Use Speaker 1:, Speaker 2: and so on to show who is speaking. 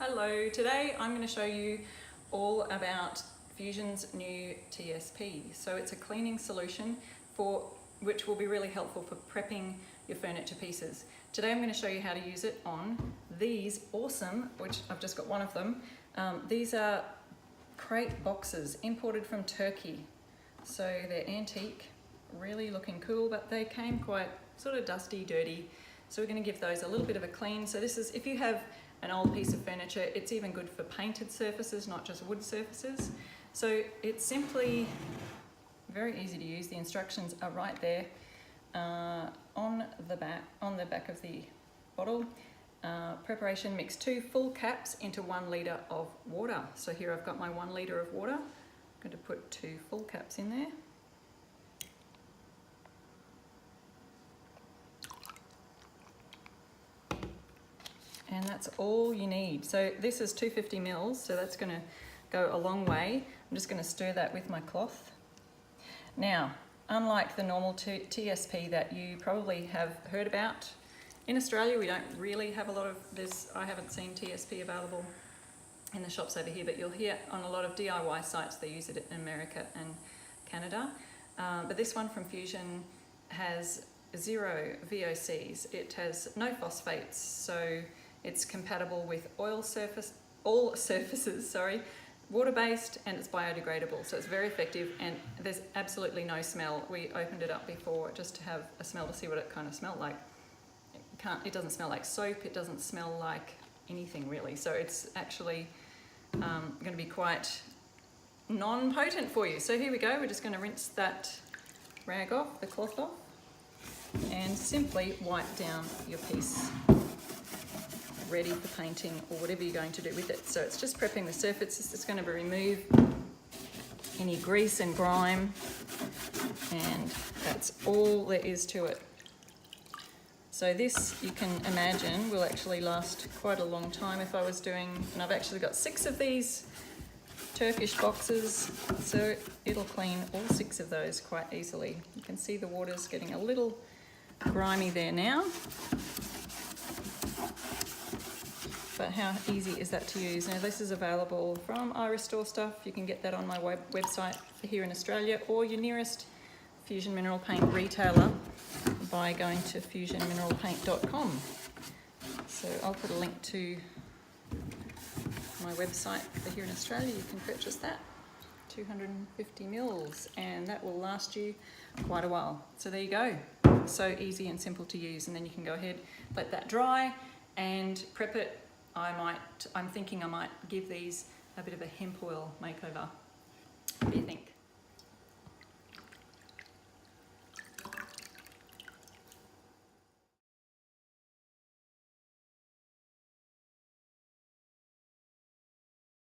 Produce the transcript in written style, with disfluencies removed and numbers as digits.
Speaker 1: Hello, today I'm going to show you all about Fusion's new TSP. So it's a cleaning solution which will be really helpful for prepping your furniture pieces. Today I'm going to show you how to use it on these awesome, which I've just got one of them. These are crate boxes imported from Turkey. So they're antique, really looking cool, but they came quite sort of dusty, dirty. So we're going to give those a little bit of a clean. So this is, if you have an old piece of furniture, it's even good for painted surfaces, not just wood surfaces. So it's simply very easy to use. The instructions are right there on the back of the bottle. Preparation: mix 2 full caps into 1 litre of water. So here I've got my 1 litre of water. I'm going to put 2 full caps in there. And that's all you need. So this is 250 mils, so that's going to go a long way. I'm just going to stir that with my cloth. Now, unlike the normal TSP that you probably have heard about, in Australia we don't really have a lot of this. I haven't seen TSP available in the shops over here, but you'll hear on a lot of DIY sites they use it in America and Canada. But this one from Fusion has 0 VOCs. It has no phosphates, so it's compatible with all surfaces, water-based, and it's biodegradable, so it's very effective, and there's absolutely no smell. We opened it up before just to have a smell to see what it kind of smelled like. It doesn't smell like soap, it doesn't smell like anything really, so it's actually going to be quite non-potent for you. So here we go, we're just going to rinse that rag off, the cloth off, and simply wipe down your piece ready for painting or whatever you're going to do with it. So it's just prepping the surface. It's just going to remove any grease and grime, and that's all there is to it. So this, you can imagine, will actually last quite a long time if I was doing, and I've actually got 6 of these Turkish boxes, so it'll clean all 6 of those quite easily. You can see the water's getting a little grimy there now. But how easy is that to use? Now this is available from iRestore Stuff. You can get that on my website here in Australia, or your nearest Fusion Mineral Paint retailer by going to fusionmineralpaint.com. So I'll put a link to my website for here in Australia. You can purchase that, 250 mils, and that will last you quite a while. So there you go. So easy and simple to use, and then you can go ahead, let that dry and prep it. I'm thinking I might give these a bit of a hemp oil makeover.